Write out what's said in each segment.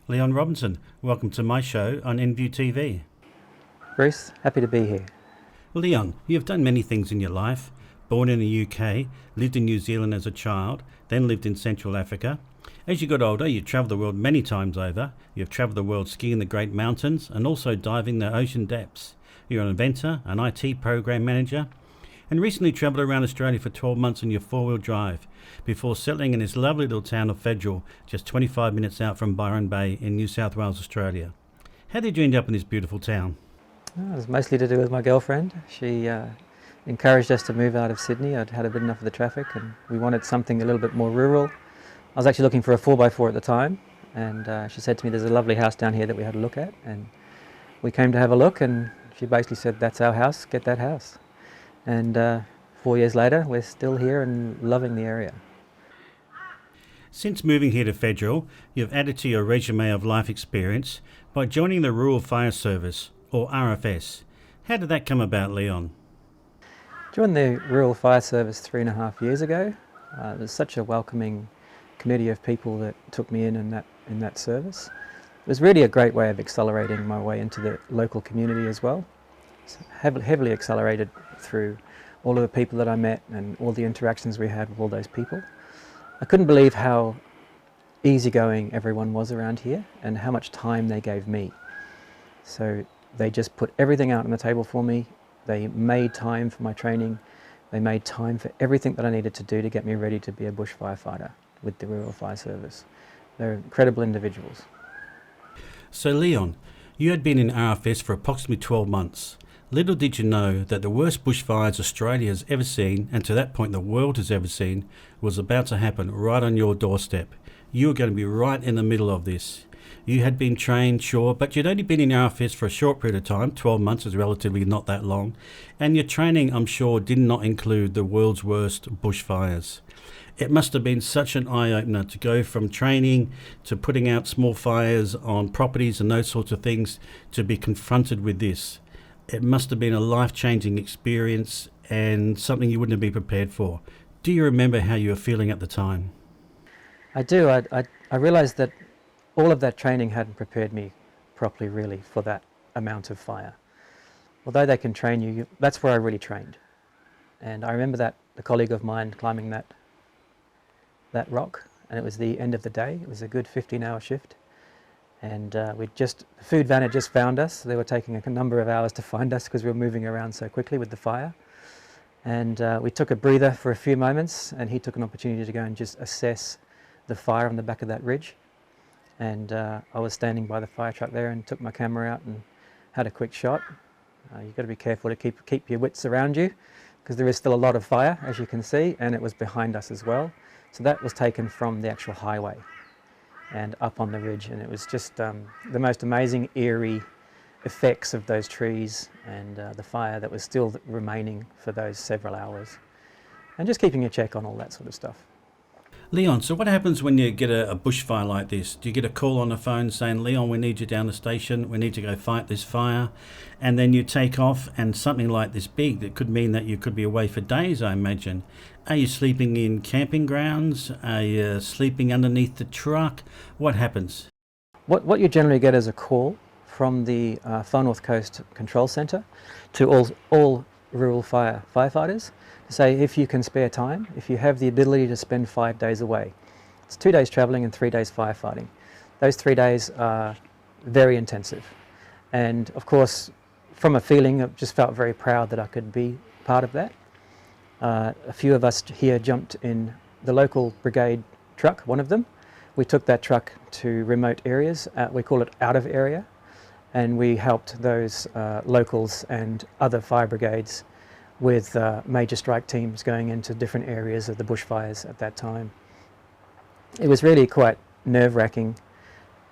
Leon Robinson, welcome to my show on InViewTV. Bruce, happy to be here. Well, Leon, you have done many things in your life. Born in the UK, lived in New Zealand as a child, then lived in Central Africa. As you got older, you travelled the world many times over. You've travelled the world skiing the great mountains and also diving the ocean depths. You're an inventor, an IT program manager, and recently travelled around Australia for 12 months in your four-wheel drive before settling in this lovely little town of Federal, just 25 minutes out from Byron Bay in New South Wales, Australia. How did you end up in this beautiful town? It was mostly to do with my girlfriend. She encouraged us to move out of Sydney. I'd had a bit enough of the traffic and we wanted something a little bit more rural. I was actually looking for a 4x4 at the time, and she said to me, there's a lovely house down here that we had a look at, and we came to have a look, and she basically said, that's our house, get that house. And 4 years later, we're still here and loving the area. Since moving here to Federal, you've added to your resume of life experience by joining the Rural Fire Service, or RFS. How did that come about, Leon? Joined the Rural Fire Service 3.5 years ago. It was such a welcoming committee of people that took me in that service. It was really a great way of accelerating my way into the local community as well. It's heavily accelerated through all of the people that I met and all the interactions we had with all those people. I couldn't believe how easygoing everyone was around here and how much time they gave me. So they just put everything out on the table for me. They made time for my training. They made time for everything that I needed to do to get me ready to be a bush firefighter with the Rural Fire Service. They're incredible individuals. So Leon, you had been in RFS for approximately 12 months. Little did you know that the worst bushfires Australia has ever seen, and to that point the world has ever seen, was about to happen right on your doorstep. You were going to be right in the middle of this. You had been trained, sure, but you'd only been in RFS for a short period of time. 12 months is relatively not that long. And your training, I'm sure, did not include the world's worst bushfires. It must have been such an eye-opener to go from training to putting out small fires on properties and those sorts of things to be confronted with this. It must have been a life-changing experience and something you wouldn't have been prepared for. Do you remember how you were feeling at the time? I do. I realised that all of that training hadn't prepared me properly really for that amount of fire. Although they can train you, that's where I really trained. And I remember that a colleague of mine climbing that rock, and it was the end of the day. It was a good 15-hour shift, and the food van had just found us. They were taking a number of hours to find us because we were moving around so quickly with the fire. And we took a breather for a few moments, and he took an opportunity to go and just assess the fire on the back of that ridge. And I was standing by the fire truck there and took my camera out and had a quick shot. You've got to be careful to keep your wits around you, because there is still a lot of fire, as you can see, and it was behind us as well. So that was taken from the actual highway and up on the ridge, and it was just the most amazing, eerie effects of those trees and the fire that was still remaining for those several hours, and just keeping a check on all that sort of stuff. Leon, so what happens when you get a bushfire like this? Do you get a call on the phone saying, Leon, we need you down the station, we need to go fight this fire, and then you take off, and something like this big, that could mean that you could be away for days, I imagine. Are you sleeping in camping grounds? Are you sleeping underneath the truck? What happens? What you generally get is a call from the Far North Coast Control Centre to all rural firefighters to say, if you can spare time, if you have the ability to spend 5 days away. It's 2 days travelling and 3 days firefighting. Those 3 days are very intensive. And of course, from a feeling, I just felt very proud that I could be part of that. A few of us here jumped in the local brigade truck, one of them. We took that truck to remote areas, we call it out of area, and we helped those locals and other fire brigades with major strike teams going into different areas of the bushfires at that time. It was really quite nerve-wracking,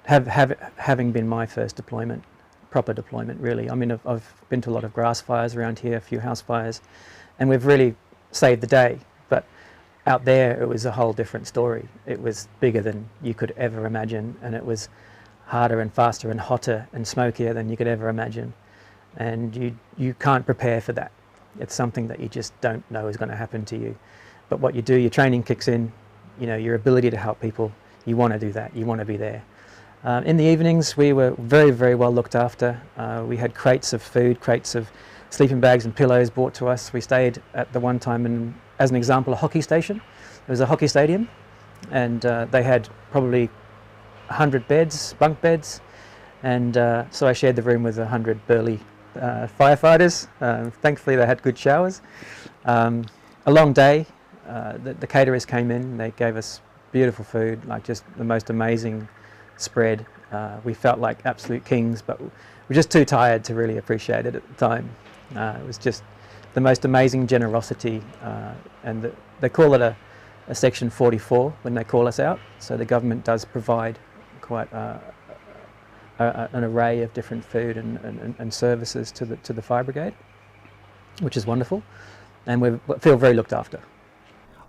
having been my first deployment, proper deployment really. I mean, I've been to a lot of grass fires around here, a few house fires, and we've really saved the day. But out there, it was a whole different story. It was bigger than you could ever imagine, and it was harder and faster and hotter and smokier than you could ever imagine. And you can't prepare for that. It's something that you just don't know is going to happen to you. But what you do, your training kicks in, you know, your ability to help people, you want to do that, you want to be there. In the evenings, we were very, very well looked after. We had crates of food, crates of sleeping bags and pillows brought to us. We stayed at the one time in, as an example, a hockey station. It was a hockey stadium, and they had probably 100 beds, bunk beds, and so I shared the room with 100 burly firefighters. Thankfully, they had good showers. A long day. The caterers came in. They gave us beautiful food, like just the most amazing spread. We felt like absolute kings, but we're just too tired to really appreciate it at the time. It was just the most amazing generosity, and they call it a Section 44 when they call us out. So the government does provide quite an array of different food and services to the fire brigade, which is wonderful, and we feel very looked after.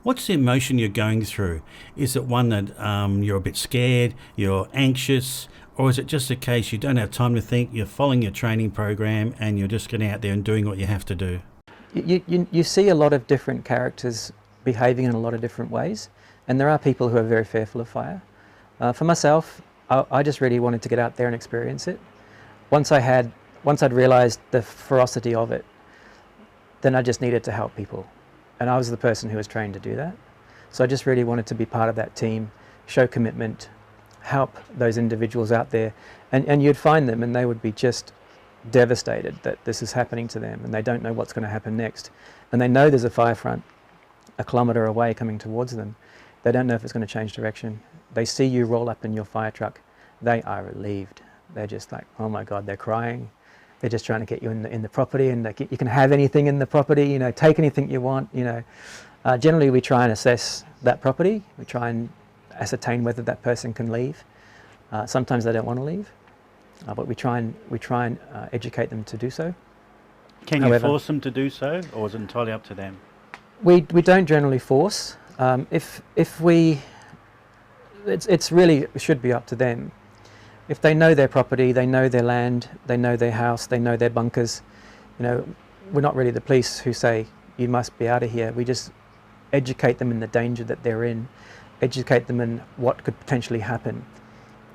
What's the emotion you're going through? Is it one that you're a bit scared, you're anxious, or is it just a case you don't have time to think, you're following your training program and you're just getting out there and doing what you have to do? You see a lot of different characters behaving in a lot of different ways, and there are people who are very fearful of fire. For myself, I just really wanted to get out there and experience it. Once I'd realised the ferocity of it, then I just needed to help people. And I was the person who was trained to do that. So I just really wanted to be part of that team, show commitment, help those individuals out there. And you'd find them and they would be just devastated that this is happening to them and they don't know what's going to happen next. And they know there's a fire front a kilometre away coming towards them. They don't know if it's going to change direction. They see you roll up in your fire truck. They are relieved. They're just like, oh my God, they're crying. They're just trying to get you in the property, and you can have anything in the property, you know, take anything you want, you know. Generally, we try and assess that property. We try and ascertain whether that person can leave. Sometimes they don't want to leave, but we try and educate them to do so. Can you force them to do so, or is it entirely up to them? We don't generally force. It's really, it should be up to them. If they know their property, they know their land, they know their house, they know their bunkers, you know, we're not really the police who say, you must be out of here. We just educate them in the danger that they're in, educate them in what could potentially happen,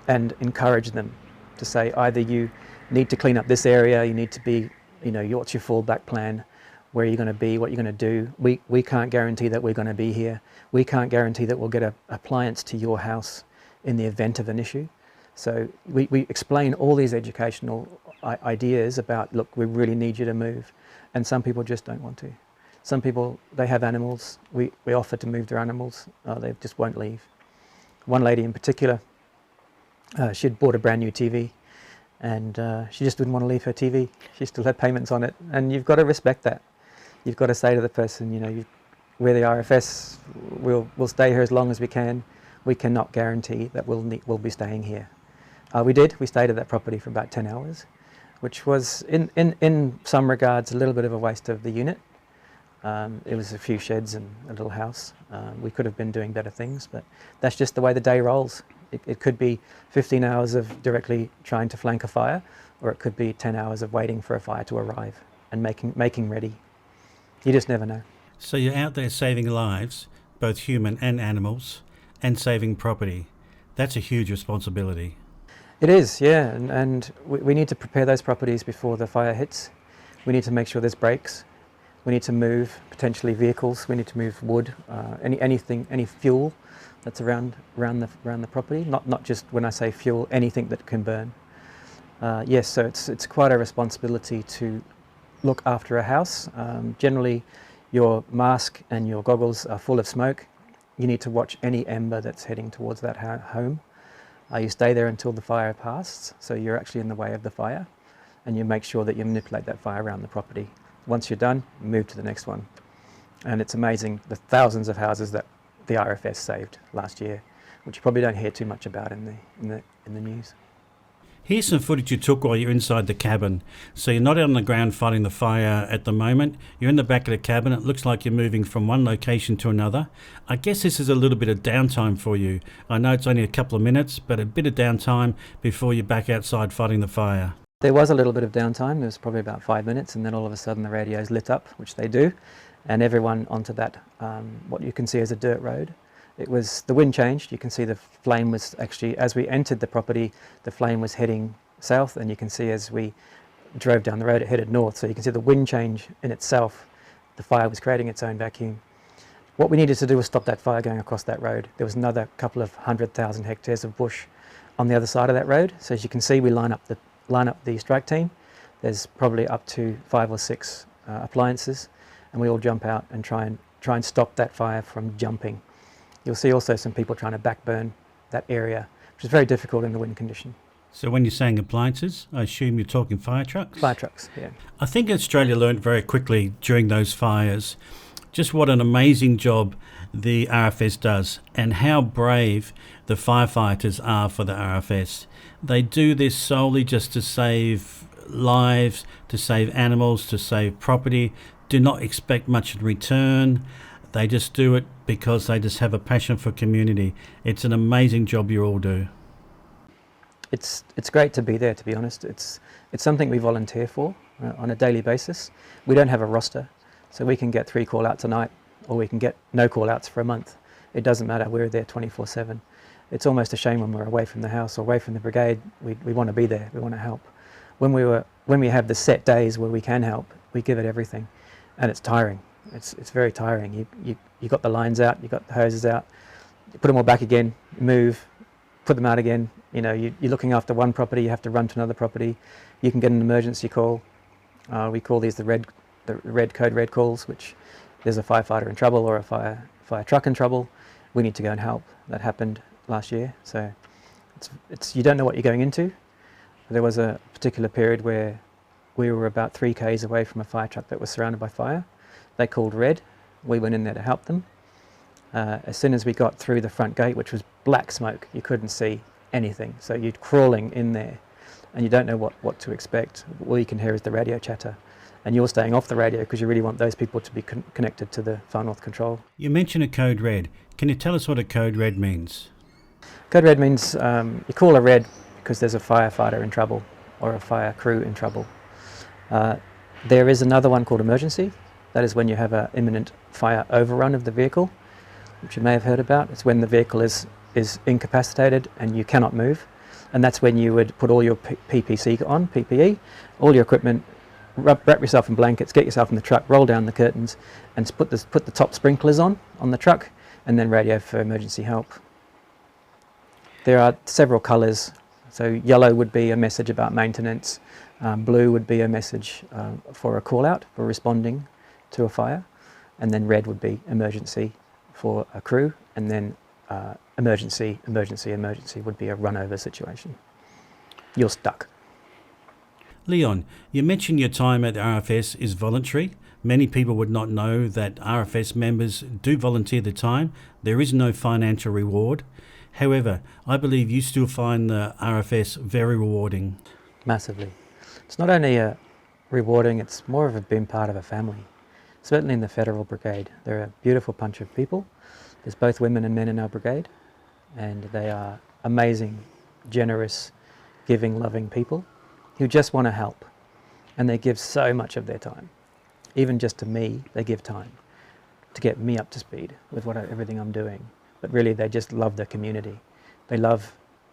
and encourage them to say, either you need to clean up this area, you need to be, you know, what's your fallback plan, where are you going to be, what you're going to do. We can't guarantee that we're going to be here. We can't guarantee that we'll get an appliance to your house in the event of an issue. So we explain all these educational ideas about, look, we really need you to move. And some people just don't want to. Some people, they have animals. We offer to move their animals. They just won't leave. One lady in particular, she had bought a brand new TV, and she just didn't want to leave her TV. She still had payments on it. And you've got to respect that. You've got to say to the person, you know, we're the RFS, we'll stay here as long as we can. We cannot guarantee that we'll be staying here. We stayed at that property for about 10 hours, which was in some regards a little bit of a waste of the unit. It was a few sheds and a little house. We could have been doing better things, but that's just the way the day rolls. It could be 15 hours of directly trying to flank a fire, or it could be 10 hours of waiting for a fire to arrive and making ready. You just never know. So you're out there saving lives, both human and animals, and saving property. That's a huge responsibility. It is, yeah, and we need to prepare those properties before the fire hits. We need to make sure there's brakes. We need to move potentially vehicles. We need to move wood, any fuel that's around the property. Not just when I say fuel, anything that can burn. Yes, so it's quite a responsibility to look after a house. Generally, your mask and your goggles are full of smoke. You need to watch any ember that's heading towards that home. You stay there until the fire passes, so you're actually in the way of the fire, and you make sure that you manipulate that fire around the property. Once you're done, move to the next one. And it's amazing the thousands of houses that the RFS saved last year, which you probably don't hear too much about in the news. Here's some footage you took while you're inside the cabin. So you're not out on the ground fighting the fire at the moment. You're in the back of the cabin. It looks like you're moving from one location to another. I guess this is a little bit of downtime for you. I know it's only a couple of minutes, but a bit of downtime before you're back outside fighting the fire. There was a little bit of downtime. There was probably about 5 minutes, and then all of a sudden the radios lit up, which they do, and everyone onto that, what you can see as a dirt road. The wind changed. You can see the flame was actually, as we entered the property, the flame was heading south, and you can see as we drove down the road it headed north. So you can see the wind change in itself. The fire was creating its own vacuum. What we needed to do was stop that fire going across that road. There was another couple of 100,000 hectares of bush on the other side of that road. So as you can see, we line up the strike team. There's probably up to 5 or 6 appliances, and we all jump out and try and stop that fire from jumping. You'll see also some people trying to backburn that area, which is very difficult in the wind condition. So when you're saying appliances, I assume you're talking fire trucks? Fire trucks, yeah. I think Australia learned very quickly during those fires just what an amazing job the RFS does and how brave the firefighters are for the RFS. They do this solely just to save lives, to save animals, to save property, do not expect much in return. They just do it because they just have a passion for community. It's an amazing job you all do. It's great to be there, to be honest. It's something we volunteer for on a daily basis. We don't have a roster, so we can get 3 call-outs a night, or we can get no call-outs for a month. It doesn't matter, we're there 24/7. It's almost a shame when we're away from the house or away from the brigade. We want to be there, we want to help. When we have the set days where we can help, we give it everything, and it's tiring. It's very tiring. You got the lines out, you got the hoses out, you put them all back again, move, put them out again. You know, you're looking after one property, you have to run to another property. You can get an emergency call. We call these the red code red calls, which there's a firefighter in trouble or a fire truck in trouble. We need to go and help. That happened last year, so it's you don't know what you're going into. There was a particular period where we were about 3 k's away from a fire truck that was surrounded by fire. They called red. We went in there to help them. As soon as we got through the front gate, which was black smoke, you couldn't see anything. So you're crawling in there and you don't know what to expect. All you can hear is the radio chatter. And you're staying off the radio because you really want those people to be connected to the Far North Control. You mentioned a code red. Can you tell us what a code red means? Code red means you call a red because there's a firefighter in trouble or a fire crew in trouble. There is another one called emergency. That is when you have an imminent fire overrun of the vehicle, which you may have heard about. It's when the vehicle is incapacitated and you cannot move. And that's when you would put all your PPE, all your equipment, wrap yourself in blankets, get yourself in the truck, roll down the curtains, and put the top sprinklers on the truck, and then radio for emergency help. There are several colours. So yellow would be a message about maintenance, blue would be a message for a call out, for responding to a fire, and then red would be emergency for a crew, and then emergency would be a run over situation. You're stuck. Leon, you mentioned your time at the RFS is voluntary. Many people would not know that RFS members do volunteer the time. There is no financial reward. However, I believe you still find the RFS very rewarding. Massively. It's not only rewarding, it's more of being part of a family. Certainly in the Federal Brigade, they're a beautiful bunch of people. There's both women and men in our brigade, and they are amazing, generous, giving, loving people who just want to help, and they give so much of their time. Even just to me, they give time to get me up to speed with everything I'm doing. But really, they just love the community. They love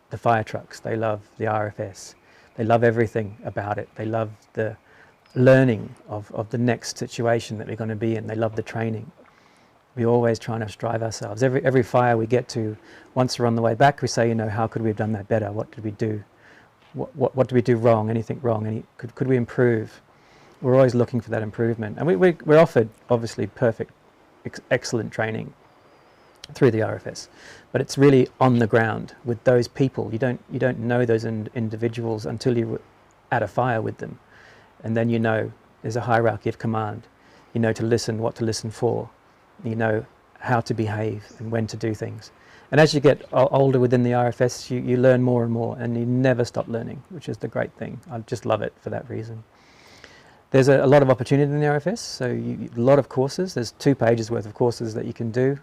the fire trucks. They love the RFS. They love everything about it. They love the learning of the next situation that we're going to be in. They love the training. We're always trying to strive ourselves. Every fire we get to, once we're on the way back, we say, how could we have done that better? What did we do? What did we do wrong? Anything wrong? Could we improve? We're always looking for that improvement. And we're offered, obviously, perfect, excellent training through the RFS. But it's really on the ground with those people. You don't know those individuals until you're at a fire with them. And then there's a hierarchy of command. You know to listen, what to listen for. You know how to behave and when to do things. And as you get older within the RFS, you learn more and more, and you never stop learning, which is the great thing. I just love it for that reason. There's a lot of opportunity in the RFS, so a lot of courses. There's 2 pages worth of courses that you can do.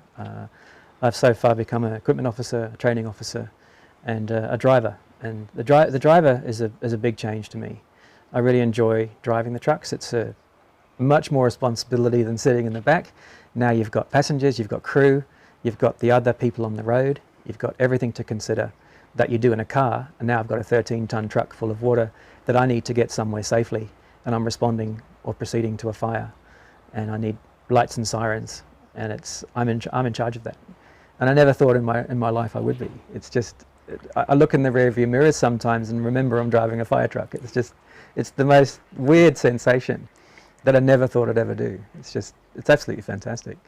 I've so far become an equipment officer, a training officer, and a driver. And the driver is a big change to me. I really enjoy driving the trucks. It's a much more responsibility than sitting in the back. Now you've got passengers, you've got crew, you've got the other people on the road, you've got everything to consider that you do in a car, and now I've got a 13-ton truck full of water that I need to get somewhere safely, and I'm responding or proceeding to a fire, and I need lights and sirens, and I'm in charge of that. And I never thought in my life I would be. It's just, I look in the rearview mirrors sometimes and remember I'm driving a fire truck. It's the most weird sensation that I never thought I'd ever do. It's absolutely fantastic.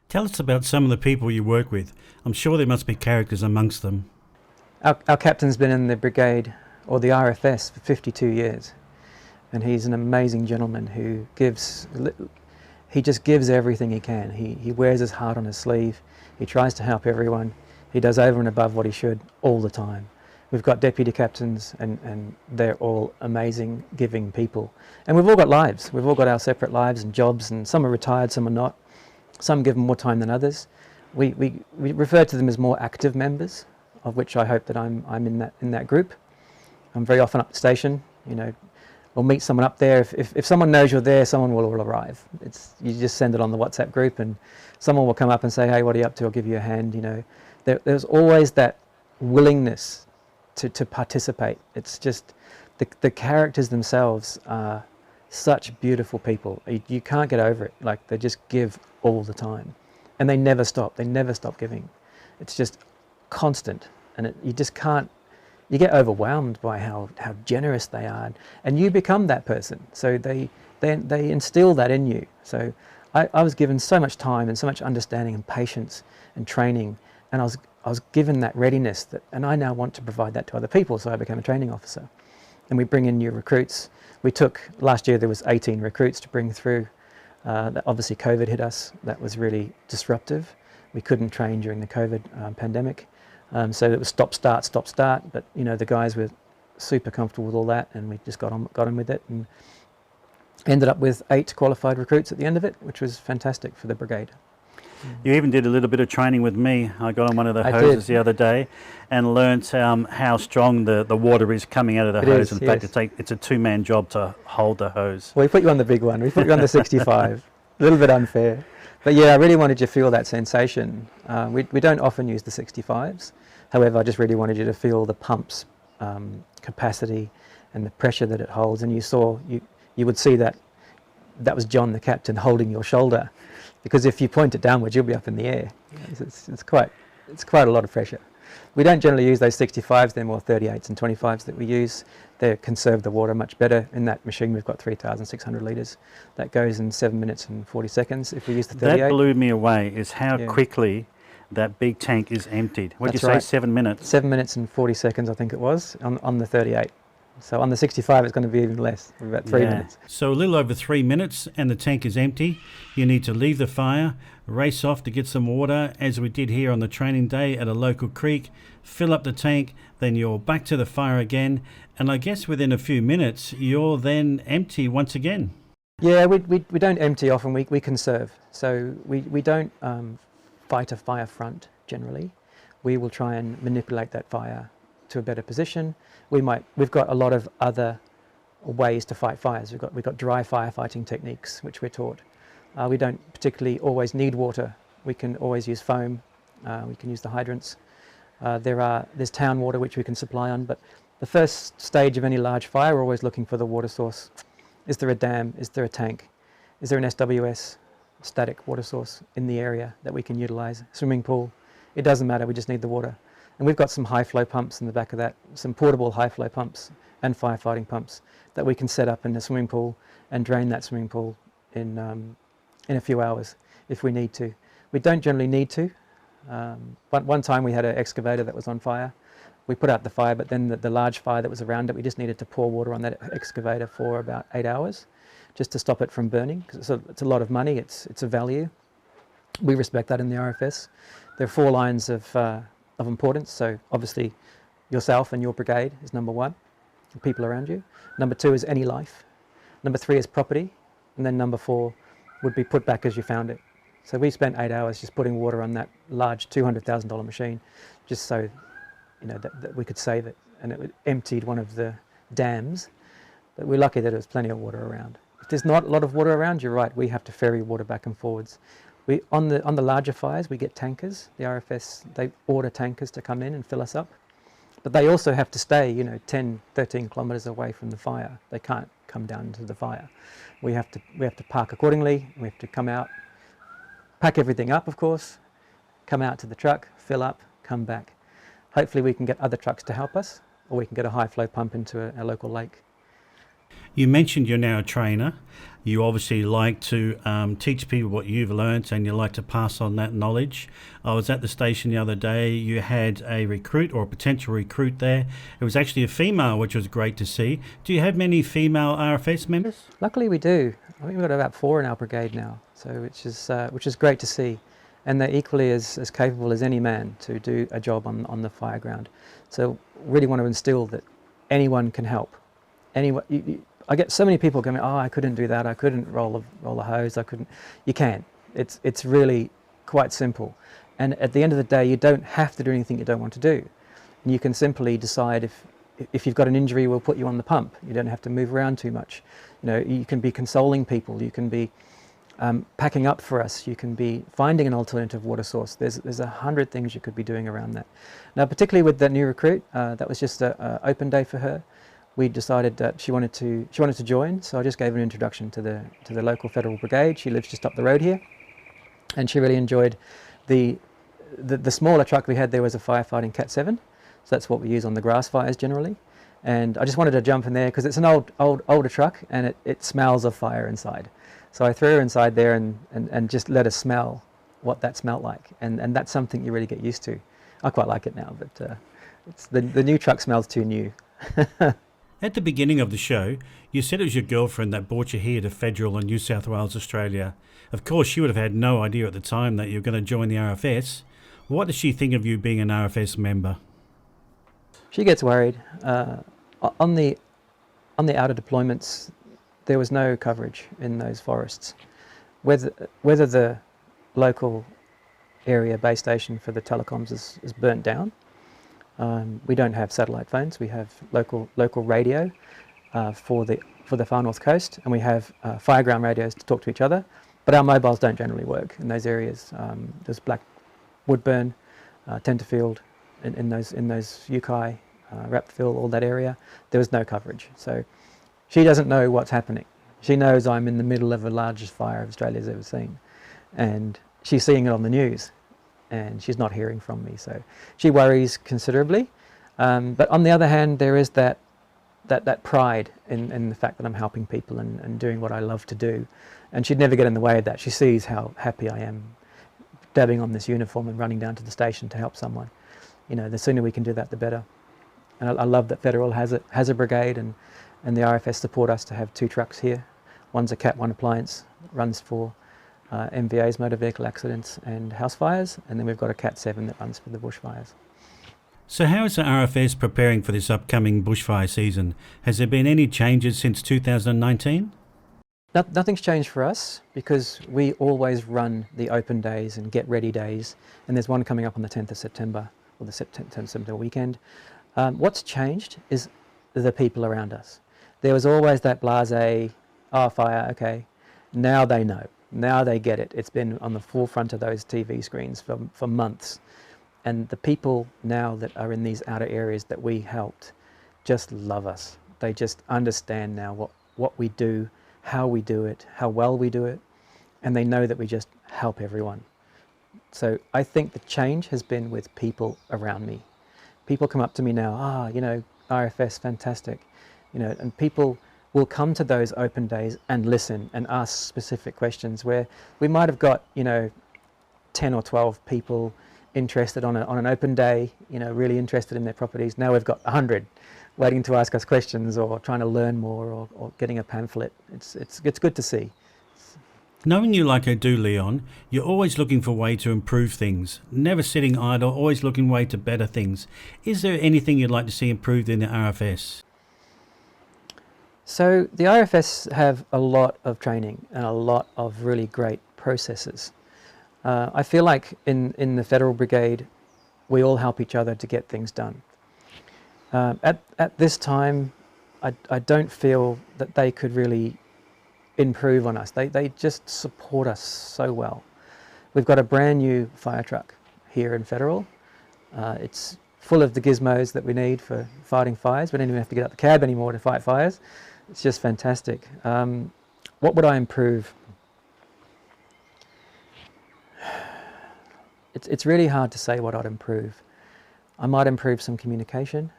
Tell us about some of the people you work with. I'm sure there must be characters amongst them. Our captain's been in the brigade, or the RFS, for 52 years. And he's an amazing gentleman who just gives everything he can. He wears his heart on his sleeve. He tries to help everyone. He does over and above what he should all the time. We've got deputy captains, and they're all amazing, giving people. And we've all got lives. We've all got our separate lives and jobs, and some are retired, some are not. Some give them more time than others. We refer to them as more active members, of which I hope that I'm in that group. I'm very often up at the station, we'll meet someone up there. If someone knows you're there, someone will arrive. You just send it on the WhatsApp group, and someone will come up and say, hey, what are you up to? I'll give you a hand. There's always that willingness to participate. It's just the characters themselves are such beautiful people. You can't get over it. Like, they just give all the time, and they never stop. They never stop giving. It's just constant, and you just can't. You get overwhelmed by how generous they are, and you become that person. So they instill that in you. So I was given so much time and so much understanding and patience and training, and I was given that readiness, and I now want to provide that to other people. So I became a training officer, and we bring in new recruits. Last year there was 18 recruits to bring through. Obviously COVID hit us. That was really disruptive. We couldn't train during the COVID pandemic. So it was stop, start, but the guys were super comfortable with all that, and we just got on with it, and ended up with 8 qualified recruits at the end of it, which was fantastic for the brigade. You even did a little bit of training with me. I got on one of the hoses the other day and learnt how strong the water is coming out of the hose. In fact, it's a 2-man job to hold the hose. Well, we put you on the big one. We put you on the 65. A little bit unfair. But yeah, I really wanted you to feel that sensation. We don't often use the 65s. However, I just really wanted you to feel the pump's capacity and the pressure that it holds. And you would see that was John, the captain, holding your shoulder. Because if you point it downwards, you'll be up in the air. It's quite a lot of pressure. We don't generally use those 65s. They're more 38s and 25s that we use. They conserve the water much better. In that machine, we've got 3,600 litres. That goes in 7 minutes and 40 seconds. If we use the 38, that blew me away. Is how quickly that big tank is emptied. What did you say? 7 minutes. 7 minutes and 40 seconds, I think it was, on the 38. So on the 65, it's going to be even less, about 3 minutes. So a little over 3 minutes and the tank is empty. You need to leave the fire, race off to get some water, as we did here on the training day at a local creek, fill up the tank, then you're back to the fire again, and I guess within a few minutes, you're then empty once again. Yeah, we don't empty often, we conserve. So we don't fight a fire front generally. We will try and manipulate that fire to a better position. We've got a lot of other ways to fight fires. We've got dry firefighting techniques, which we're taught. We don't particularly always need water. We can always use foam. We can use the hydrants. There's town water which we can supply on, but the first stage of any large fire, we're always looking for the water source. Is there a dam? Is there a tank? Is there an SWS, static water source, in the area that we can utilize? Swimming pool? It doesn't matter, we just need the water. And we've got some high flow pumps in the back of that, some portable high flow pumps and firefighting pumps that we can set up in the swimming pool and drain that swimming pool in a few hours if we need to. We don't generally need to. But one time we had an excavator that was on fire. We put out the fire, but then the large fire that was around it, we just needed to pour water on that excavator for about 8 hours just to stop it from burning, because it's a lot of money, it's a value. We respect that in the RFS. There are 4 lines of importance. So obviously yourself and your brigade is number 1, the people around you. Number 2 is any life. Number 3 is property. And then number 4 would be put back as you found it. So we spent 8 hours just putting water on that large $200,000 machine, just so that we could save it. And it emptied one of the dams, but we're lucky that there was plenty of water around. If there's not a lot of water around, you're right, we have to ferry water back and forwards. On the larger fires, we get tankers. The RFS, they order tankers to come in and fill us up. But they also have to stay, 10, 13 kilometres away from the fire. They can't come down into the fire. We have to park accordingly. We have to come out, pack everything up, of course, come out to the truck, fill up, come back. Hopefully we can get other trucks to help us, or we can get a high flow pump into a local lake. You mentioned you're now a trainer. You obviously like to teach people what you've learnt, and you like to pass on that knowledge. I was at the station the other day. You had a recruit or a potential recruit there. It was actually a female, which was great to see. Do you have many female RFS members? Luckily we do. I think we've got about 4 in our brigade now, so which is great to see. And they're equally as capable as any man to do a job on the fire ground. So really want to instill that anyone can help. Anyone. I get so many people going, oh, I couldn't do that, I couldn't roll a hose, I couldn't. You can. It's really quite simple. And at the end of the day, you don't have to do anything you don't want to do. And you can simply decide if you've got an injury, we'll put you on the pump. You don't have to move around too much. You can be consoling people, you can be packing up for us, you can be finding an alternative water source. There's 100 things you could be doing around that. Now, particularly with that new recruit, that was just an open day for her. We decided that she wanted to join, so I just gave her an introduction to the local Federal Brigade. She lives just up the road here, and she really enjoyed the smaller truck we had there was a firefighting Cat 7, so that's what we use on the grass fires generally. And I just wanted to jump in there because it's an older truck, and it smells of fire inside. So I threw her inside there and just let her smell what that smelled like, and that's something you really get used to. I quite like it now, but it's the new truck smells too new. At the beginning of the show, you said it was your girlfriend that brought you here to Federal in New South Wales, Australia. Of course, she would have had no idea at the time that you were going to join the RFS. What does she think of you being an RFS member? She gets worried. On the outer deployments, there was no coverage in those forests. Whether the local area base station for the telecoms is burnt down. We don't have satellite phones. We have local radio for the far north coast, and we have fireground radios to talk to each other. But our mobiles don't generally work in those areas. There's Black Woodburn, Tenterfield, in those Yukai, Raptville, all that area. There was no coverage, so she doesn't know what's happening. She knows I'm in the middle of the largest fire Australia's ever seen, and she's seeing it on the news, and she's not hearing from me, so she worries considerably. But on the other hand, there is that pride in the fact that I'm helping people and doing what I love to do, and she'd never get in the way of that. She sees how happy I am dabbing on this uniform and running down to the station to help someone. The sooner we can do that, the better. And I love that Federal has a brigade, and the RFS support us to have 2 trucks here. One's a Cat 1 appliance, runs for MVAs, motor vehicle accidents and house fires, and then we've got a Cat 7 that runs for the bushfires. So how is the RFS preparing for this upcoming bushfire season? Has there been any changes since 2019? Nothing's changed for us because we always run the open days and get ready days, and there's one coming up on the 10th of September, or the 10th of September weekend. What's changed is the people around us. There was always that blasé, oh, fire, okay. Now they know. Now they get it. It's been on the forefront of those TV screens for months. And the people now that are in these outer areas that we helped just love us. They just understand now what we do, how we do it, how well we do it, and they know that we just help everyone. So I think the change has been with people around me. People come up to me now, RFS, fantastic. And people will come to those open days and listen and ask specific questions where we might have got, 10 or 12 people interested on an open day, really interested in their properties. Now we've got 100 waiting to ask us questions or trying to learn more or getting a pamphlet. It's good to see. Knowing you like I do, Leon, you're always looking for a way to improve things, never sitting idle, always looking way to better things. Is there anything you'd like to see improved in the RFS? So the RFS have a lot of training and a lot of really great processes. I feel like in the Federal Brigade, we all help each other to get things done. At this time, I don't feel that they could really improve on us. They just support us so well. We've got a brand new fire truck here in Federal. It's full of the gizmos that we need for fighting fires. We don't even have to get out the cab anymore to fight fires. It's just fantastic. What would I improve? It's really hard to say what I'd improve. I might improve some communication.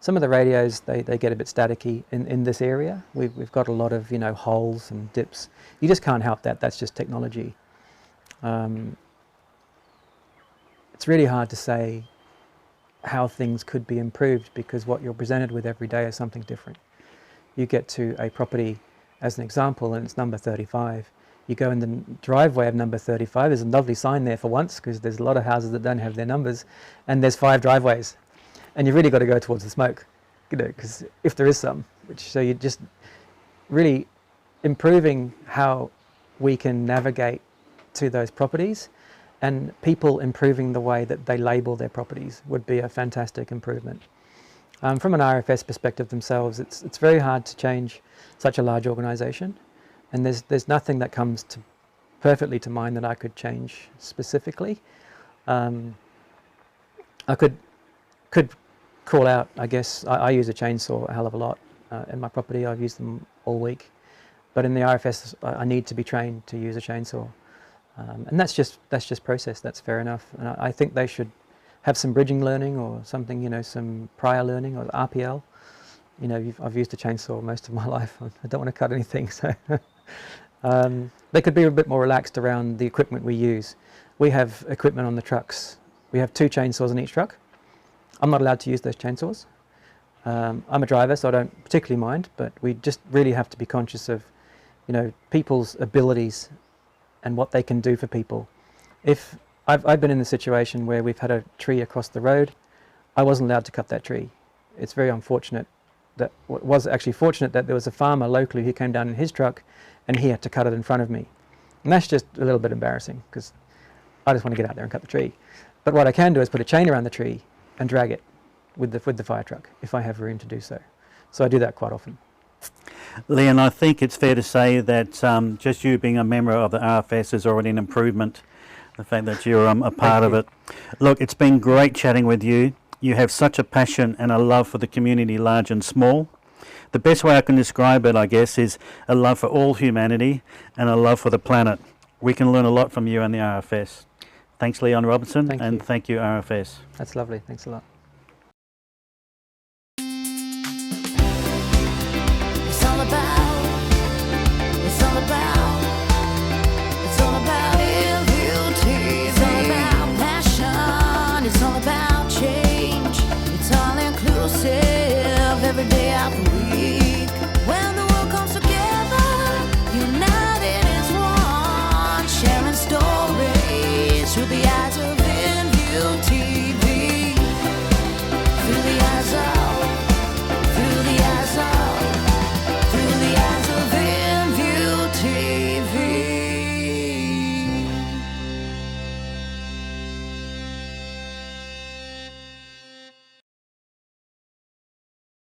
Some of the radios, they get a bit staticky in this area. We've got a lot of, you know, holes and dips. You just can't help that. That's just technology. It's really hard to say how things could be improved because what you're presented with every day is something different. You get to a property, as an example, and it's number 35. You go in the driveway of number 35, there's a lovely sign there for once because there's a lot of houses that don't have their numbers, and there's 5 driveways. And you've really got to go towards the smoke, you know, because if there is some, so you're just really improving how we can navigate to those properties, and people improving the way that they label their properties would be a fantastic improvement. From an RFS perspective themselves, it's very hard to change such a large organisation, and there's nothing that comes perfectly to mind that I could change specifically. I could call out, I guess, I use a chainsaw a hell of a lot in my property. I've used them all week, but in the RFS I need to be trained to use a chainsaw. And that's just process. That's fair enough. And I think they should have some bridging learning or something, you know, some prior learning or RPL. You know, I've used a chainsaw most of my life. I don't want to cut anything, so they could be a bit more relaxed around the equipment we use. We have equipment on the trucks. We have 2 chainsaws in each truck. I'm not allowed to use those chainsaws. I'm a driver, so I don't particularly mind, but we just really have to be conscious of, you know, people's abilities and what they can do for people. If I've been in the situation where we've had a tree across the road, I wasn't allowed to cut that tree. It's very unfortunate. That was actually fortunate that there was a farmer locally who came down in his truck and he had to cut it in front of me. And that's just a little bit embarrassing because I just want to get out there and cut the tree. But what I can do is put a chain around the tree and drag it with the fire truck if I have room to do so. So I do that quite often. Leon, I think it's fair to say that just you being a member of the RFS is already an improvement, the fact that you're a part of it. Look, it's been great chatting with you. You have such a passion and a love for the community, large and small. The best way I can describe it, I guess, is a love for all humanity and a love for the planet. We can learn a lot from you and the RFS. Thanks, Leon Robinson, and thank you, RFS. That's lovely. Thanks a lot. It's all about InViewTV. It's all about passion. It's all about change. It's all inclusive every day out the